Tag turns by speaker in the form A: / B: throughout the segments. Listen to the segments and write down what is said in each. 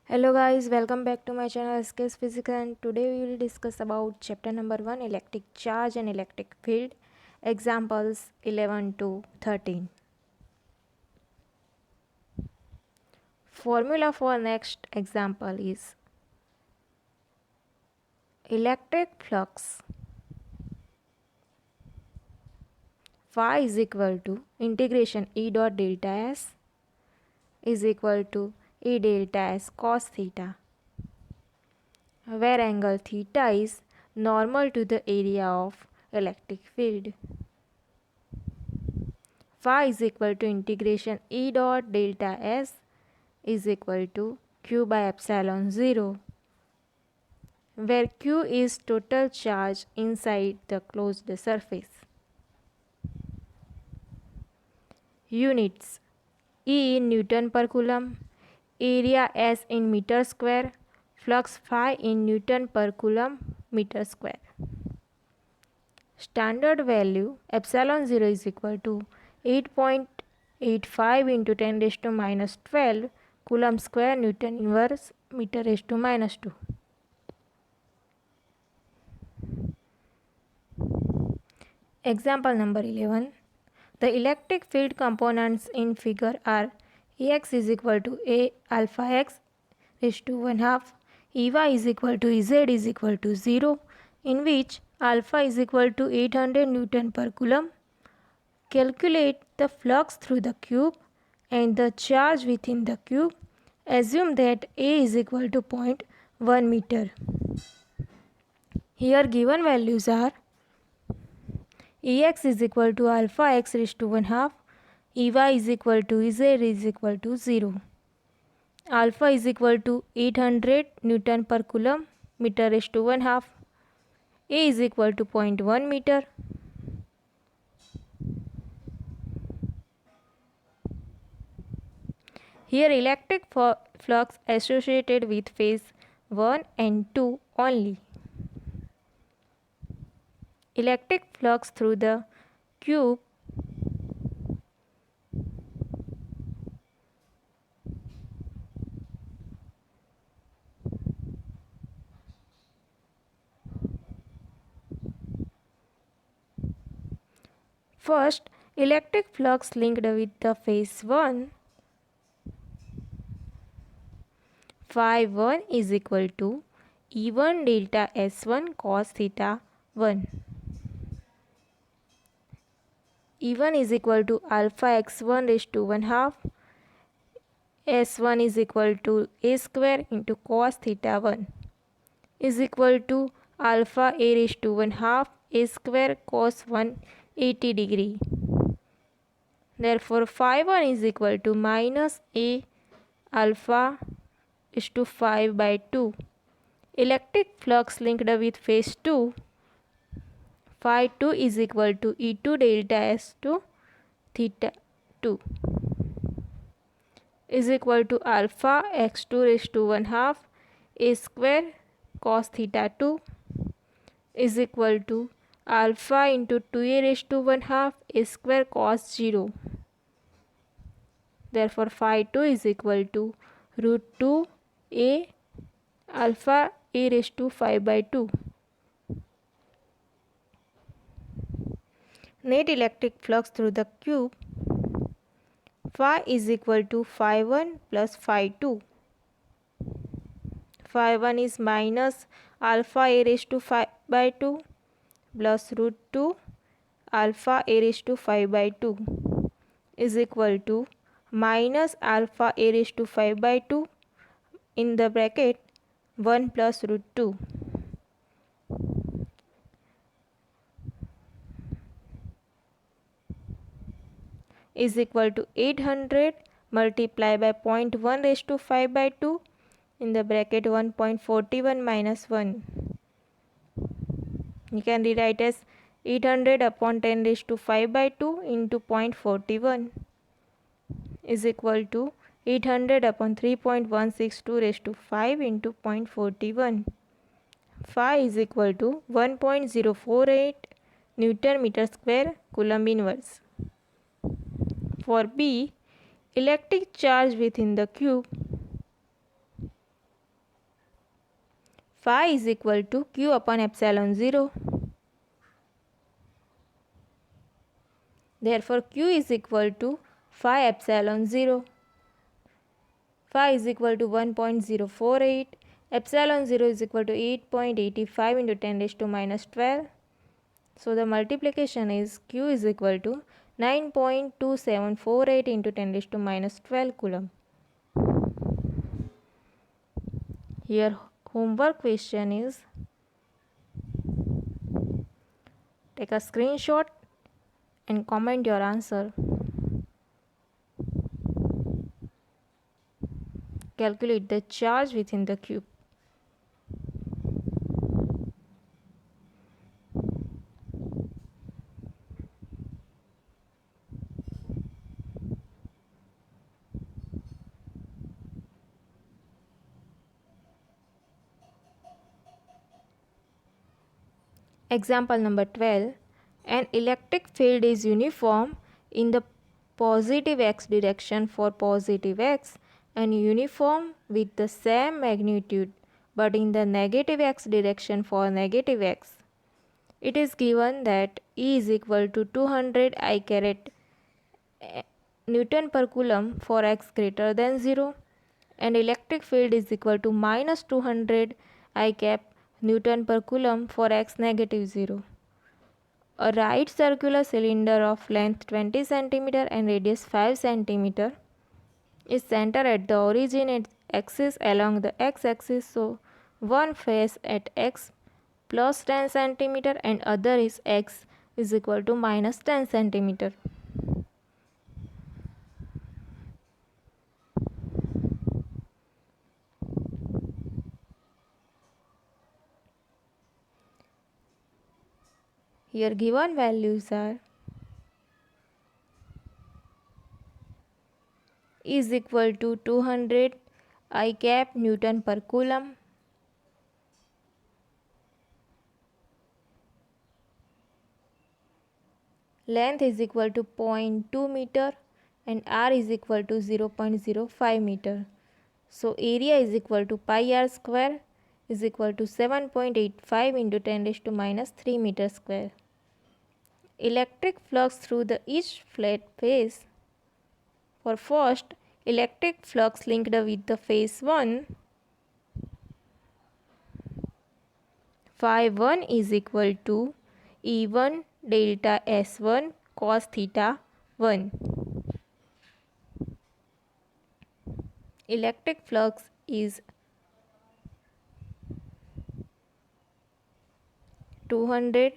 A: Hello guys, welcome back to my channel SKS Physics, and today we will discuss about chapter number 1, electric charge and electric field, examples 11 to 13. Formula for next example is electric flux phi is equal to integration E dot delta S is equal to E delta S cos theta, where angle theta is normal to the area of electric field. Phi is equal to integration E dot delta S is equal to Q by epsilon 0, where Q is total charge inside the closed surface. Units: E in Newton per coulomb, area S in meter square, flux phi in Newton per coulomb meter square. Standard value epsilon 0 is equal to 8.85 into 10 raised to minus 12 coulomb square Newton inverse meter raised to minus 2. Example number 11. The electric field components in figure are Ax is equal to A alpha x raised to 1 half, Ey is equal to Ez is equal to 0, in which alpha is equal to 800 Newton per coulomb. Calculate the flux through the cube and the charge within the cube. Assume that A is equal to 0.1 meter. Here given values are Ex is equal to alpha x raised to 1 half, Ey is equal to Ez is equal to 0. Alpha is equal to 800 Newton per coulomb meter raised to 1 half. A is equal to 0.1 meter. Here electric flux associated with phase 1 and 2 only. Electric flux through the cube first, electric flux linked with the phase 1 phi 1 is equal to E1 delta S1 cos theta 1. E1 is equal to alpha x1 raised to 1 half, S1 is equal to A square into cos theta 1 is equal to alpha A raised to 1 half A square cos 180 degree. Therefore, phi 1 is equal to minus A alpha is to 5 by 2. Electric flux linked with phase 2 phi 2 is equal to E2 delta S to theta 2 is equal to alpha x2 raised to 1 half A square cos theta 2 is equal to alpha into 2A raised to 1 half A square cos 0. Therefore, phi 2 is equal to root 2 A alpha A raised to 5 by 2. Net electric flux through the cube phi is equal to phi 1 plus phi 2. Phi 1 is minus alpha A raised to 5 by 2 plus root 2 alpha A raised to 5 by 2 is equal to minus alpha A raised to 5 by 2 in the bracket 1 plus root 2 is equal to 800 multiplied by 0.1 raised to 5 by 2 in the bracket 1.41 minus 1. You can rewrite as 800 upon 10 raised to 5 by 2 into 0.41 is equal to 800 upon 3.162 raised to 5 into 0.41. Phi is equal to 1.048 Newton meter square coulomb inverse. For B, electric charge within the cube phi is equal to q upon epsilon 0. Therefore, q is equal to phi epsilon 0. Phi is equal to 1.048. Epsilon 0 is equal to 8.85 into 10 raised to minus 12. So the multiplication is q is equal to 9.2748 into 10 raised to minus 12 coulomb. Here homework question is, take a screenshot and comment your answer. Calculate the charge within the cube. Example number 12. An electric field is uniform in the positive x direction for positive x and uniform with the same magnitude but in the negative x direction for negative x. It is given that E is equal to 200 I caret Newton per coulomb for x greater than 0 and electric field is equal to minus 200 I cap Newton per coulomb for x negative 0. A right circular cylinder of length 20 cm and radius 5 cm is centered at the origin axis along the x-axis, so one face at x plus 10 cm and other is x is equal to minus 10 cm. Here given values are is equal to 200 I cap Newton per coulomb, length is equal to 0.2 meter and r is equal to 0.05 meter. So area is equal to pi r square is equal to 7.85 into 10 raised to minus 3 meter square. Electric flux through the each flat face. For first, electric flux linked with the phase 1, phi 1 is equal to E1 delta S1 cos theta 1. Electric flux is 200,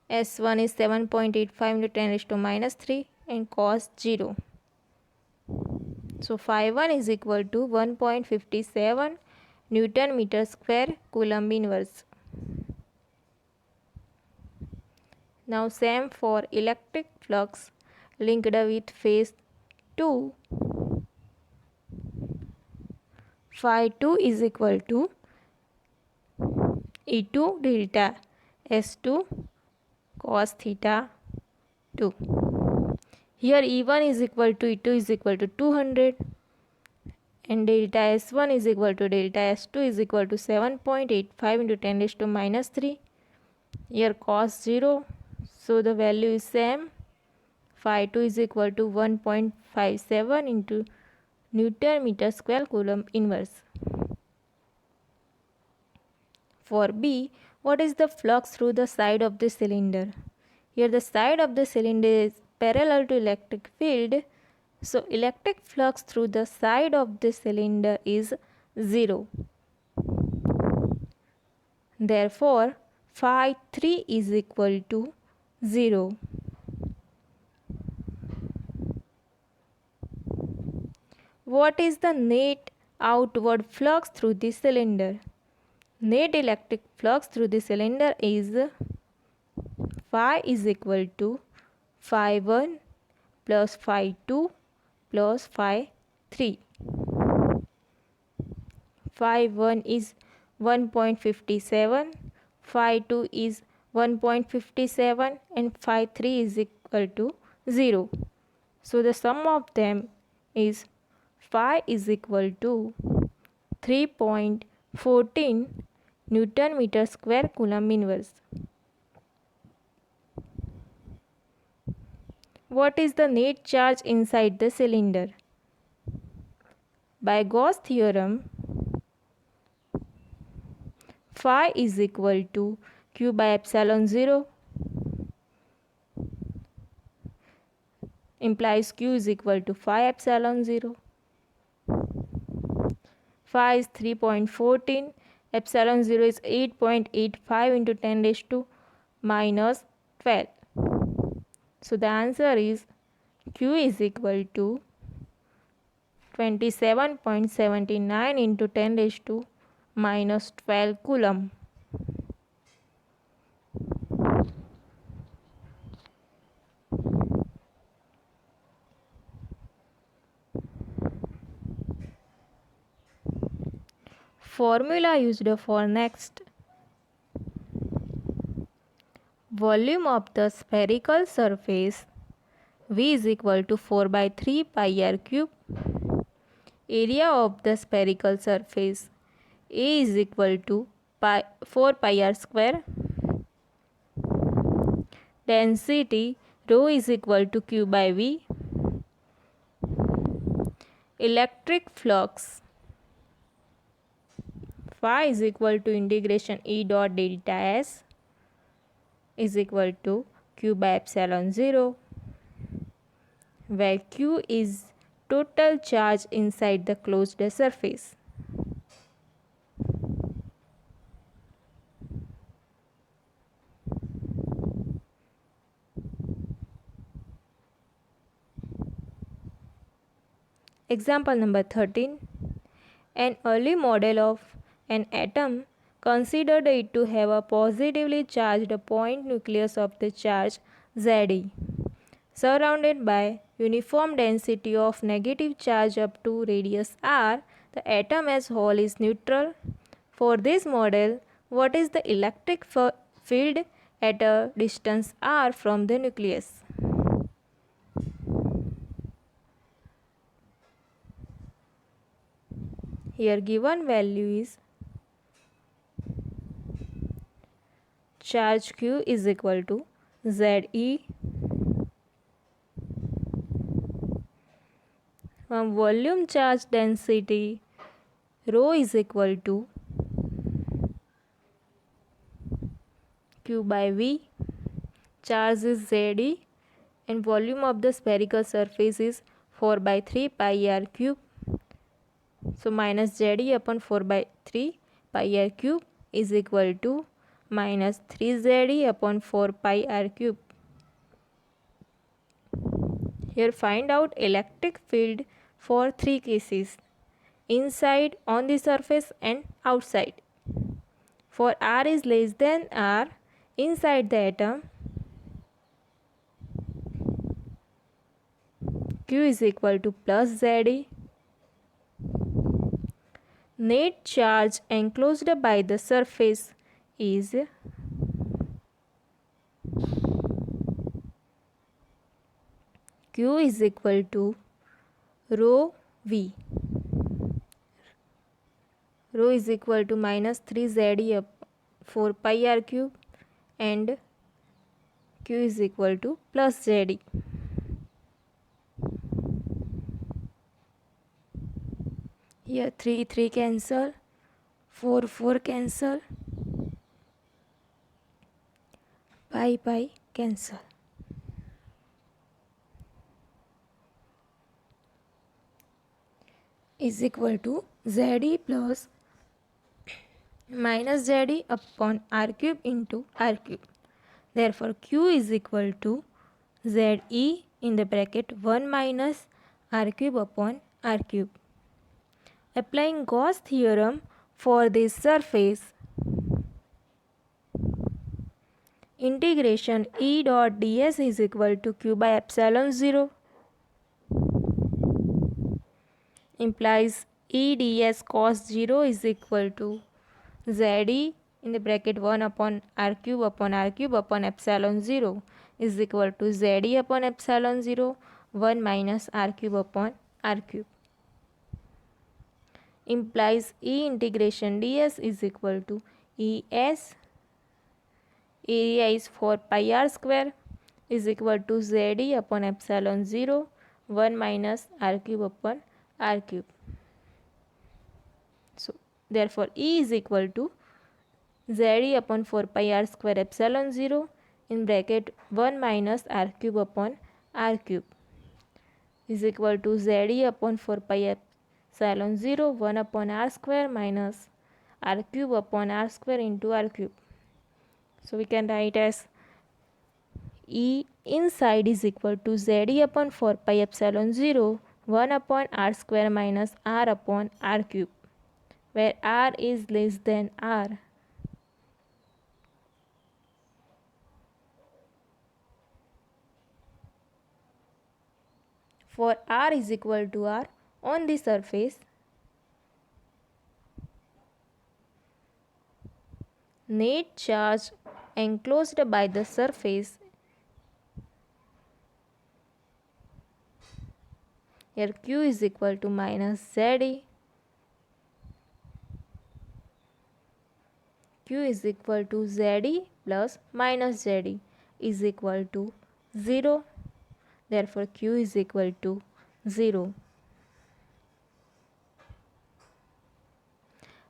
A: S1 is 7.85 into 10 raised to minus 3 and cos 0. So phi 1 is equal to 1.57 Newton meter square coulomb inverse. Now same for electric flux linked with phase 2. Phi 2 is equal to E2 delta S2 cos theta 2. Here E1 is equal to E2 is equal to 200 and delta S1 is equal to delta S2 is equal to 7.85 into 10 raised to minus 3. Here cos 0, so the value is same. Phi 2 is equal to 1.57 into Newton meter square coulomb inverse. For B, what is the flux through the side of the cylinder? Here the side of the cylinder is parallel to electric field, so electric flux through the side of the cylinder is 0. Therefore, phi 3 is equal to 0. What is the net outward flux through the cylinder? Net electric flux through the cylinder is phi is equal to phi 1 plus phi 2 plus phi 3. Phi 1 is 1.57, phi 2 is 1.57 and phi 3 is equal to 0. So the sum of them is phi is equal to 3.14 Newton meter square coulomb inverse. What is the net charge inside the cylinder? By Gauss theorem, phi is equal to Q by epsilon 0 implies Q is equal to phi epsilon 0. Phi is 3.14, epsilon 0 is 8.85 into 10 raised to minus 12. So the answer is Q is equal to 27.79 into 10 raised to minus 12 coulomb. Formula used for next. Volume of the spherical surface V is equal to 4 by 3 pi r cube. Area of the spherical surface A is equal to 4 pi r square. Density rho is equal to Q by V. Electric flux phi is equal to integration E dot delta S is equal to Q by epsilon 0, where Q is total charge inside the closed surface. Example number 13. An early model of an atom considered it to have a positively charged point nucleus of the charge Ze, surrounded by uniform density of negative charge up to radius r. The atom as whole is neutral. For this model, what is the electric field at a distance r from the nucleus? Here given value is charge Q is equal to Ze from volume charge density rho is equal to Q by V. Charge is Ze and volume of the spherical surface is 4 by 3 pi r cube. So minus Ze upon 4 by 3 pi r cube is equal to minus 3 Ze upon 4 pi r cube. Here find out electric field for three cases: inside, on the surface and outside. For r is less than r, inside the atom, Q is equal to plus Ze. Net charge enclosed by the surface is Q is equal to rho V. Rho is equal to minus 3 Ze up 4 pi r cube and Q is equal to plus Ze. Here 3 cancel, 4 cancel, pi cancel. Is equal to Ze plus minus Ze upon r cube into r cube. Therefore Q is equal to Ze in the bracket 1 minus r cube upon r cube. Applying Gauss theorem for this surface, integration E dot ds is equal to Q by epsilon 0 implies E ds cos 0 is equal to Ze in the bracket 1 upon r cube upon epsilon 0 is equal to Ze upon epsilon 0 1 minus r cube upon r cube. Implies E integration ds is equal to ES, area is 4 pi r square is equal to ZE upon epsilon 0 1 minus r cube upon r cube. So therefore E is equal to ZE upon 4 pi r square epsilon 0 in bracket 1 minus r cube upon r cube is equal to ZE upon 4 pi epsilon 0 1 upon r square minus r cube upon r square into r cube. So we can write as E inside is equal to ZE upon 4 pi epsilon 0 1 upon r square minus r upon r cube, where r is less than r. For r is equal to r on the surface, net charge enclosed by the surface, here q is equal to minus ZE, q is equal to ZE plus minus ZE is equal to 0. Therefore q is equal to 0.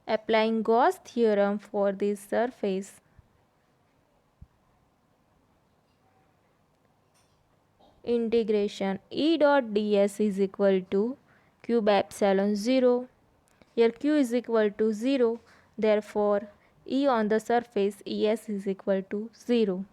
A: Applying Gauss theorem for this surface, integration E dot ds is equal to q by epsilon 0. Here q is equal to 0. Therefore E on the surface Es is equal to 0.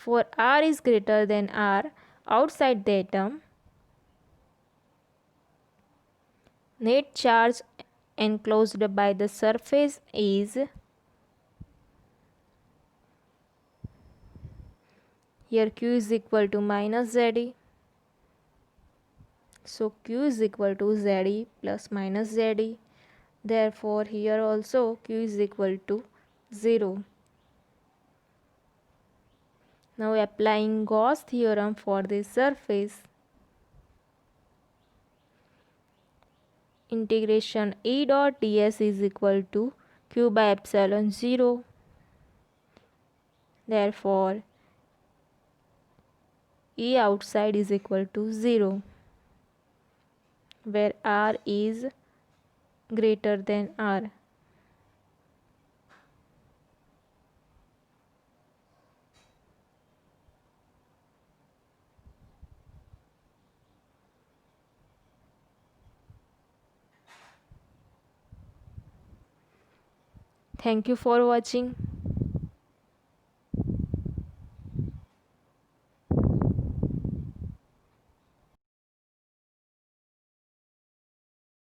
A: For r is greater than r outside the atom, net charge enclosed by the surface is, here q is equal to minus ZE. So q is equal to ZE plus minus ZE. Therefore here also q is equal to 0. Now applying Gauss theorem for this surface, integration E dot ds is equal to q by epsilon 0. Therefore E outside is equal to 0, where r is greater than r. Thank you for watching.